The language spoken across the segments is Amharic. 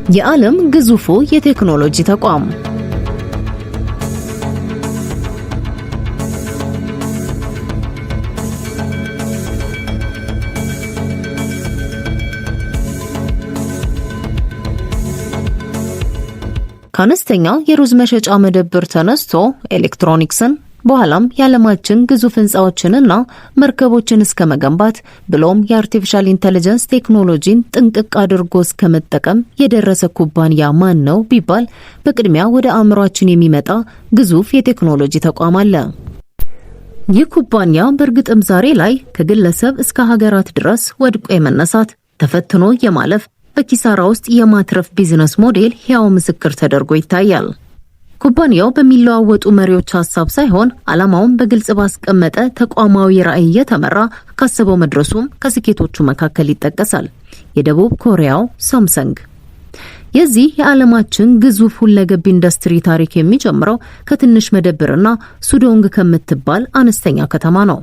የዓለም ግዙፉ የቴክኖሎጂ ተቋም ከአነስተኛ የሩዝ መሸጫ መደብር ተነስቶ ኤሌክትሮኒክስን በኋላም የዓለማችን ግዙፍ ህንጻዎችንና መርከቦችን እስከ መገንባት ብሎም የአርቲፊሻል ኢንተለጀንስ ቴክኖሎጂን ጥንቅቅ አድርጎ እስከ መጠቀም የደረሰ ኩባንያ ማን ነው ቢባል በቅድሚያ ወደ አእምሯችን የሚመጣ ግዙፍ የቴክኖሎጂ ተቋም አለ። ይህ ኩባንያ በእርግጥም ዛሬ ላይ ከግለሰብ እስከ ሀገራት ድረስ ወድቆ የመነሳት ተፈትኖ የማለፍ በኪሳራ ውስጥ የማትረፍ ቢዝነስ ሞዴል ሕያው ምስክር ተደርጎ ይታያል። ኩባንያው በሚለዋወጡ መሪዎች ሐሳብ ሳይሆን ዓላማውን በግልጽ ባስቀመጠ ተቋማዊ ራዕይ የተመራ ካሰበው መድረሱም ከስኬቶቹ መካከል ይጠቀሳል። የደቡብ ኮሪያው ሳምሰንግ የዚህ የዓለማችን ግዙፍ ሁለገብ ኢንዱስትሪ ታሪክ የሚጀምረው ከትንሽ መደብርና ሱዶንግ ከምትባል አነስተኛ ከተማ ነው።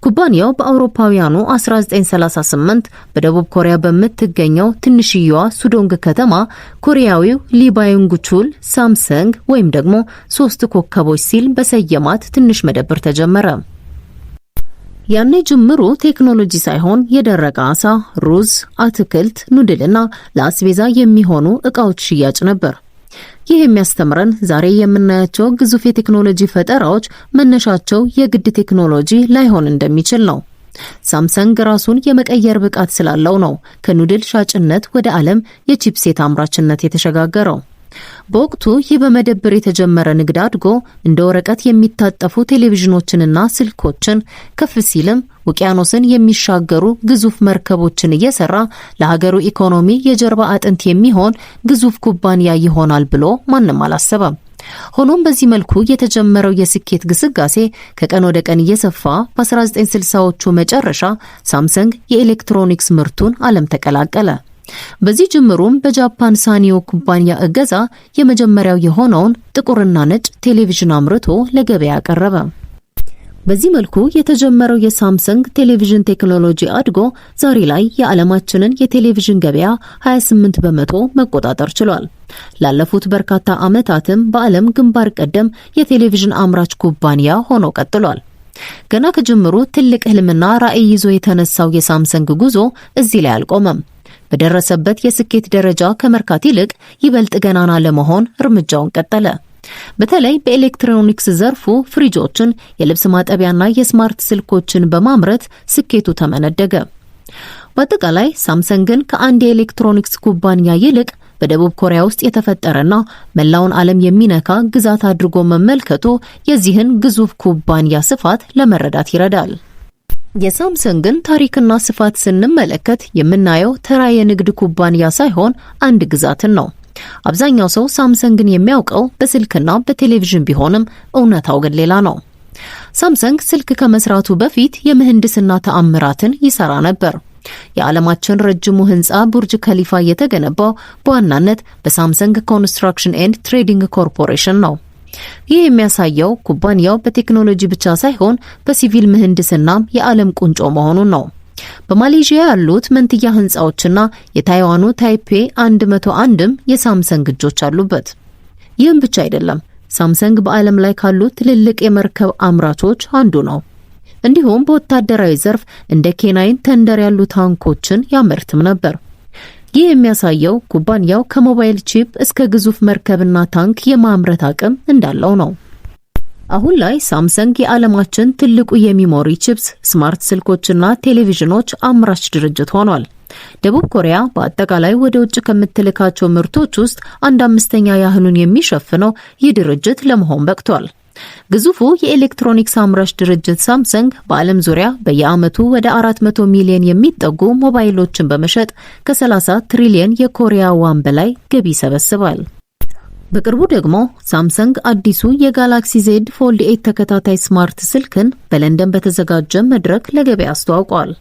ኩባንያው በአውሮፓውያኑ 1938 በደቡብ ኮሪያ በምትገኘው ትንሽዬዋ ሱዶንግ ከተማ ኮሪያዊው ሊ ባዩንግ-ቹል ሳምሰንግ ወይም ደግሞ 3 ኮከቦች ሲል በሰየማት ትንሽ መደብር ተጀመረ። ያኔ ጅምሩ ቴክኖሎጂ ሳይሆን የደረቀ አሳ፣ ሩዝ፣ አትክልት፣ ኑድልና ለአስቤዛ የሚሆኑ ዕቃዎች ሽያጭ ነበር። ይህ የሚያስተምረን ዛሬ የምናያቸው ግዙፍ የቴክኖሎጂ ፈጠራዎች መነሻቸው የግድ ቴክኖሎጂ ላይሆን እንደሚችል ነው። ሳምሰንግ ራሱን የመቀየር ብቃት ስላለው ነው ከኑድል ሻጭነት ወደ ዓለም የቺፕሴት አምራችነት የተሸጋገረው። በወቅቱ ይህ በመደብር የተጀመረ ንግድ አድጎ እንደ ወረቀት የሚታጠፉ ቴሌቪዥኖችንና ስልኮችን ከፍ ሲልም ውቅያኖስን የሚሻገሩ ግዙፍ መርከቦችን እየሰራ ለሀገሩ ኢኮኖሚ የጀርባ አጥንት የሚሆን ግዙፍ ኩባንያ ይሆናል ብሎ ማንም አላሰበም። ሆኖም በዚህ መልኩ የተጀመረው የስኬት ግስጋሴ ከቀን ወደ ቀን እየሰፋ በ1960ዎቹ መጨረሻ ሳምሰንግ የኤሌክትሮኒክስ ምርቱን ዓለም ተቀላቀለ። በዚህ ጅምሩም በጃፓን ሳኒዮ ኩባንያ እገዛ የመጀመሪያው የሆነውን ጥቁርና ነጭ ቴሌቪዥን አምርቶ ለገበያ አቀረበ። በዚህ መልኩ የተጀመረው የሳምሰንግ ቴሌቪዥን ቴክኖሎጂ አድጎ ዛሬ ላይ የዓለማችንን የቴሌቪዥን ገበያ 28% መቆጣጠር ችሏል። ላለፉት በርካታ ዓመታትም በዓለም ግንባር ቀደም የቴሌቪዥን አምራች ኩባንያ ሆኖ ቀጥሏል። ገና ከጅምሩ ትልቅ ህልምና ራዕይ ይዞ የተነሳው የሳምሰንግ ጉዞ እዚህ ላይ አልቆመም። በደረሰበት የስኬት ደረጃ ከመርካት ይልቅ ይበልጥ ገናና ለመሆን እርምጃውን ቀጠለ። በተለይ በኤሌክትሮኒክስ ዘርፉ ፍሪጆችን፣ የልብስ ማጠቢያና የስማርት ስልኮችን በማምረት ስኬቱ ተመነደገ። በአጠቃላይ ሳምሰንግን ከአንድ የኤሌክትሮኒክስ ኩባንያ ይልቅ በደቡብ ኮሪያ ውስጥ የተፈጠረና መላውን ዓለም የሚነካ ግዛት አድርጎ መመልከቱ የዚህን ግዙፍ ኩባንያ ስፋት ለመረዳት ይረዳል። የሳምሰንግን ታሪክና ስፋት ስንመለከት የምናየው ተራ የንግድ ኩባንያ ሳይሆን አንድ ግዛትን ነው። አብዛኛው ሰው ሳምሰንግን የሚያውቀው በስልክና በቴሌቪዥን ቢሆንም እውነታው ግን ሌላ ነው። ሳምሰንግ ስልክ ከመስራቱ በፊት የምህንድስና ተአምራትን ይሰራ ነበር። የዓለማችን ረጅሙ ህንጻ ቡርጅ ከሊፋ የተገነባው በዋናነት በሳምሰንግ ኮንስትራክሽን ኤንድ ትሬዲንግ ኮርፖሬሽን ነው። ይህ የሚያሳየው ኩባንያው በቴክኖሎጂ ብቻ ሳይሆን በሲቪል ምህንድስናም የዓለም ቁንጮ መሆኑን ነው። በማሌዥያ ያሉት መንትያ ህንጻዎችና የታይዋኑ ታይፔ 101ም የሳምሰንግ እጆች አሉበት። ይህም ብቻ አይደለም፣ ሳምሰንግ በዓለም ላይ ካሉ ትልልቅ የመርከብ አምራቾች አንዱ ነው። እንዲሁም በወታደራዊ ዘርፍ እንደ ኬናይን ተንደር ያሉ ታንኮችን ያመርትም ነበር። ይህ የሚያሳየው ኩባንያው ከሞባይል ቺፕ እስከ ግዙፍ መርከብና ታንክ የማምረት አቅም እንዳለው ነው። አሁን ላይ ሳምሰንግ የዓለማችን ትልቁ የሚሞሪ ቺፕስ፣ ስማርት ስልኮችና ቴሌቪዥኖች አምራች ድርጅት ሆኗል። ደቡብ ኮሪያ በአጠቃላይ ወደ ውጭ ከምትልካቸው ምርቶች ውስጥ 1/5 ያህሉን የሚሸፍነው ይህ ድርጅት ለመሆን በቅቷል። ግዙፉ የኤሌክትሮኒክስ አምራች ድርጅት ሳምሰንግ በዓለም ዙሪያ በየዓመቱ ወደ 400 ሚሊዮን የሚጠጉ ሞባይሎችን በመሸጥ ከ30 ትሪሊዮን የኮሪያ ዋን በላይ ገቢ ይሰበስባል። በቅርቡ ደግሞ ሳምሰንግ አዲሱ የጋላክሲ ዜድ ፎልድ 8 ተከታታይ ስማርት ስልክን በለንደን በተዘጋጀ መድረክ ለገበያ አስተዋውቋል።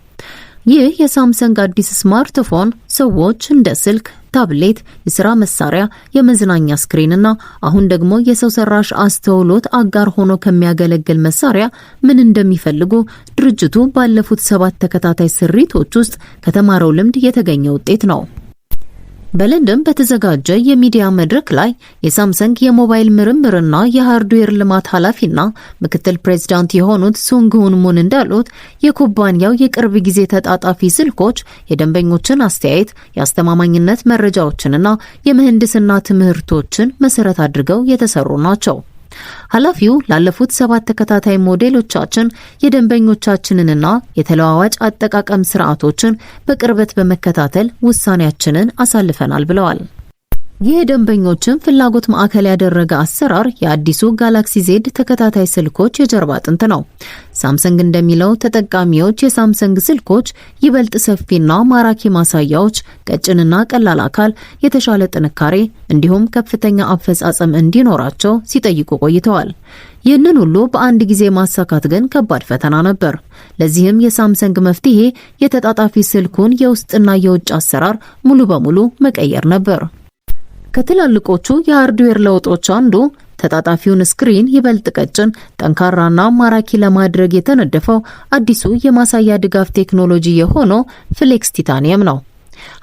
ይህ የሳምሰንግ አዲስ ስማርትፎን ሰዎች እንደ ስልክ፣ ታብሌት፣ የሥራ መሳሪያ፣ የመዝናኛ ስክሪንና አሁን ደግሞ የሰው ሰራሽ አስተውሎት አጋር ሆኖ ከሚያገለግል መሳሪያ ምን እንደሚፈልጉ ድርጅቱ ባለፉት 7 ተከታታይ ስሪቶች ውስጥ ከተማረው ልምድ የተገኘ ውጤት ነው። በለንደን በተዘጋጀ የሚዲያ መድረክ ላይ የሳምሰንግ የሞባይል ምርምርና የሃርድዌር ልማት ኃላፊና ምክትል ፕሬዝዳንት የሆኑት ሱንግ ሁን ሙን እንዳሉት የኩባንያው የቅርብ ጊዜ ተጣጣፊ ስልኮች የደንበኞችን አስተያየት፣ የአስተማማኝነት መረጃዎችንና የምህንድስና ትምህርቶችን መሰረት አድርገው የተሰሩ ናቸው። ኃላፊው ላለፉት 7 ተከታታይ ሞዴሎቻችን የደንበኞቻችንንና የተለዋዋጭ አጠቃቀም ስርዓቶችን በቅርበት በመከታተል ውሳኔያችንን አሳልፈናል ብለዋል። ይህ የደንበኞችን ፍላጎት ማዕከል ያደረገ አሰራር የአዲሱ ጋላክሲ ዜድ ተከታታይ ስልኮች የጀርባ አጥንት ነው። ሳምሰንግ እንደሚለው ተጠቃሚዎች የሳምሰንግ ስልኮች ይበልጥ ሰፊና ማራኪ ማሳያዎች፣ ቀጭንና ቀላል አካል፣ የተሻለ ጥንካሬ እንዲሁም ከፍተኛ አፈጻጸም እንዲኖራቸው ሲጠይቁ ቆይተዋል። ይህንን ሁሉ በአንድ ጊዜ ማሳካት ግን ከባድ ፈተና ነበር። ለዚህም የሳምሰንግ መፍትሄ የተጣጣፊ ስልኩን የውስጥና የውጭ አሰራር ሙሉ በሙሉ መቀየር ነበር። ከትላልቆቹ የሃርድዌር ለውጦች አንዱ ተጣጣፊውን ስክሪን ይበልጥ ቀጭን፣ ጠንካራና ማራኪ ለማድረግ የተነደፈው አዲሱ የማሳያ ድጋፍ ቴክኖሎጂ የሆነው ፍሌክስ ቲታኒየም ነው።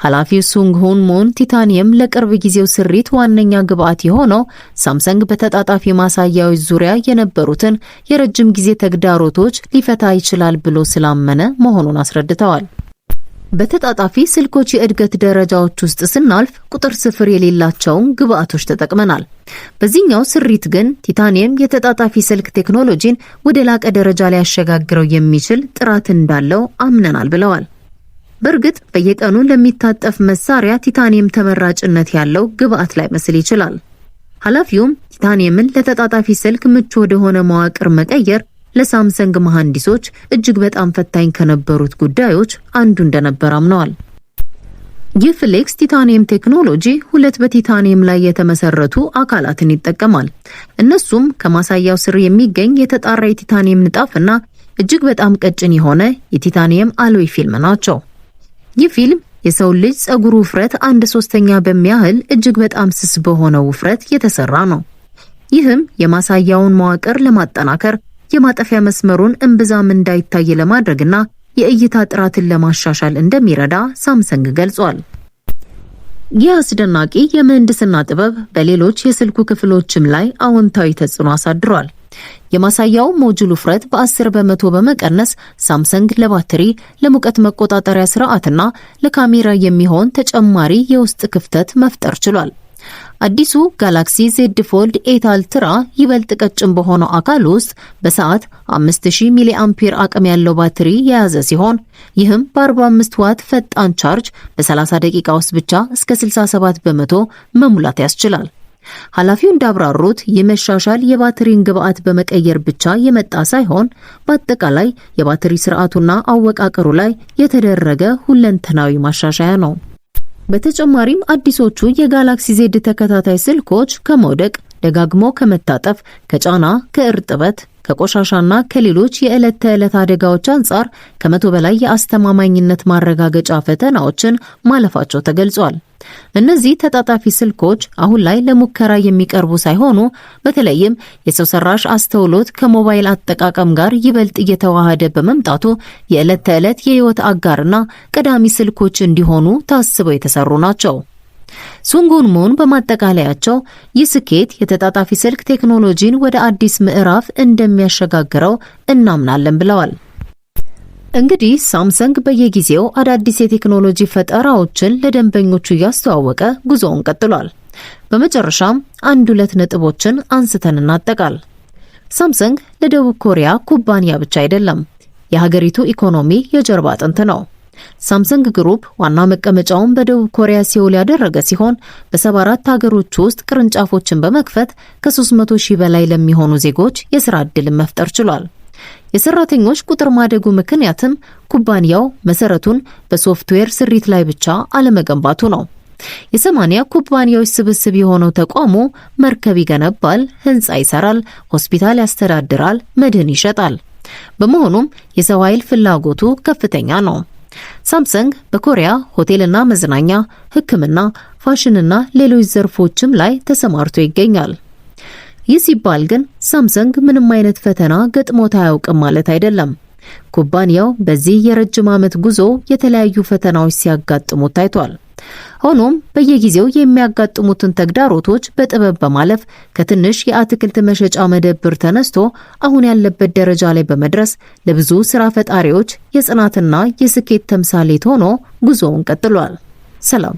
ኃላፊው ሱንግ ሁን ሙን ቲታኒየም ለቅርብ ጊዜው ስሪት ዋነኛ ግብዓት የሆነው ሳምሰንግ በተጣጣፊ ማሳያዎች ዙሪያ የነበሩትን የረጅም ጊዜ ተግዳሮቶች ሊፈታ ይችላል ብሎ ስላመነ መሆኑን አስረድተዋል። በተጣጣፊ ስልኮች የእድገት ደረጃዎች ውስጥ ስናልፍ ቁጥር ስፍር የሌላቸውን ግብዓቶች ተጠቅመናል። በዚህኛው ስሪት ግን ቲታኒየም የተጣጣፊ ስልክ ቴክኖሎጂን ወደ ላቀ ደረጃ ላይ ያሸጋግረው የሚችል ጥራት እንዳለው አምነናል ብለዋል። በእርግጥ በየቀኑ ለሚታጠፍ መሳሪያ ቲታኒየም ተመራጭነት ያለው ግብዓት ላይ መስል ይችላል። ኃላፊውም ቲታኒየምን ለተጣጣፊ ስልክ ምቹ ወደሆነ መዋቅር መቀየር ለሳምሰንግ መሐንዲሶች እጅግ በጣም ፈታኝ ከነበሩት ጉዳዮች አንዱ እንደነበር አምነዋል። ይህ ፍሌክስ ቲታኒየም ቴክኖሎጂ 2 በቲታኒየም ላይ የተመሰረቱ አካላትን ይጠቀማል። እነሱም ከማሳያው ስር የሚገኝ የተጣራ የቲታኒየም ንጣፍና እጅግ በጣም ቀጭን የሆነ የቲታኒየም አሎይ ፊልም ናቸው። ይህ ፊልም የሰው ልጅ ጸጉር ውፍረት 1/3 በሚያህል እጅግ በጣም ስስ በሆነው ውፍረት የተሰራ ነው። ይህም የማሳያውን መዋቅር ለማጠናከር፣ የማጠፊያ መስመሩን እምብዛም እንዳይታይ ለማድረግና የእይታ ጥራትን ለማሻሻል እንደሚረዳ ሳምሰንግ ገልጿል። ይህ አስደናቂ የምህንድስና ጥበብ በሌሎች የስልኩ ክፍሎችም ላይ አዎንታዊ ተጽዕኖ አሳድሯል። የማሳያው ሞጁል ውፍረት በ10 በመቶ በመቀነስ ሳምሰንግ ለባትሪ፣ ለሙቀት መቆጣጠሪያ ስርዓትና ለካሜራ የሚሆን ተጨማሪ የውስጥ ክፍተት መፍጠር ችሏል። አዲሱ ጋላክሲ ዜድ ፎልድ 8 አልትራ ይበልጥ ቀጭን በሆነው አካል ውስጥ በሰዓት 5000 ሚሊ አምፒር አቅም ያለው ባትሪ የያዘ ሲሆን ይህም በ45 ዋት ፈጣን ቻርጅ በ30 ደቂቃ ውስጥ ብቻ እስከ 67 በመቶ መሙላት ያስችላል። ኃላፊው እንዳብራሩት ይህ መሻሻል የባትሪን ግብዓት በመቀየር ብቻ የመጣ ሳይሆን በአጠቃላይ የባትሪ ስርዓቱና አወቃቀሩ ላይ የተደረገ ሁለንተናዊ ማሻሻያ ነው። በተጨማሪም አዲሶቹ የጋላክሲ ዜድ ተከታታይ ስልኮች ከመውደቅ፣ ደጋግሞ ከመታጠፍ፣ ከጫና፣ ከእርጥበት፣ ከቆሻሻና ከሌሎች የዕለት ተዕለት አደጋዎች አንጻር ከ100 በላይ የአስተማማኝነት ማረጋገጫ ፈተናዎችን ማለፋቸው ተገልጿል። እነዚህ ተጣጣፊ ስልኮች አሁን ላይ ለሙከራ የሚቀርቡ ሳይሆኑ በተለይም የሰው ሰራሽ አስተውሎት ከሞባይል አጠቃቀም ጋር ይበልጥ እየተዋሃደ በመምጣቱ የዕለት ተዕለት የህይወት አጋርና ቀዳሚ ስልኮች እንዲሆኑ ታስበው የተሰሩ ናቸው። ሱንግ ሁን ሙን በማጠቃለያቸው ይህ ስኬት የተጣጣፊ ስልክ ቴክኖሎጂን ወደ አዲስ ምዕራፍ እንደሚያሸጋግረው እናምናለን ብለዋል። እንግዲህ ሳምሰንግ በየጊዜው አዳዲስ የቴክኖሎጂ ፈጠራዎችን ለደንበኞቹ እያስተዋወቀ ጉዞውን ቀጥሏል። በመጨረሻም 1-2 ነጥቦችን አንስተን እናጠቃል። ሳምሰንግ ለደቡብ ኮሪያ ኩባንያ ብቻ አይደለም፣ የሀገሪቱ ኢኮኖሚ የጀርባ አጥንት ነው። ሳምሰንግ ግሩፕ ዋና መቀመጫውን በደቡብ ኮሪያ ሲኦል ያደረገ ሲሆን በ74 ሀገሮች ውስጥ ቅርንጫፎችን በመክፈት ከ300,000 በላይ ለሚሆኑ ዜጎች የሥራ ዕድልን መፍጠር ችሏል። የሰራተኞች ቁጥር ማደጉ ምክንያትም ኩባንያው መሰረቱን በሶፍትዌር ስሪት ላይ ብቻ አለመገንባቱ ነው። የ80 ኩባንያዎች ስብስብ የሆነው ተቋሙ መርከብ ይገነባል፣ ህንጻ ይሰራል፣ ሆስፒታል ያስተዳድራል፣ መድህን ይሸጣል። በመሆኑም የሰው ኃይል ፍላጎቱ ከፍተኛ ነው። ሳምሰንግ በኮሪያ ሆቴልና መዝናኛ፣ ሕክምና፣ ፋሽንና ሌሎች ዘርፎችም ላይ ተሰማርቶ ይገኛል። ይህ ሲባል ግን ሳምሰንግ ምንም አይነት ፈተና ገጥሞት አያውቅም ማለት አይደለም። ኩባንያው በዚህ የረጅም ዓመት ጉዞ የተለያዩ ፈተናዎች ሲያጋጥሙት ታይቷል። ሆኖም በየጊዜው የሚያጋጥሙትን ተግዳሮቶች በጥበብ በማለፍ ከትንሽ የአትክልት መሸጫ መደብር ተነስቶ አሁን ያለበት ደረጃ ላይ በመድረስ ለብዙ ስራ ፈጣሪዎች የጽናትና የስኬት ተምሳሌት ሆኖ ጉዞውን ቀጥሏል። ሰላም።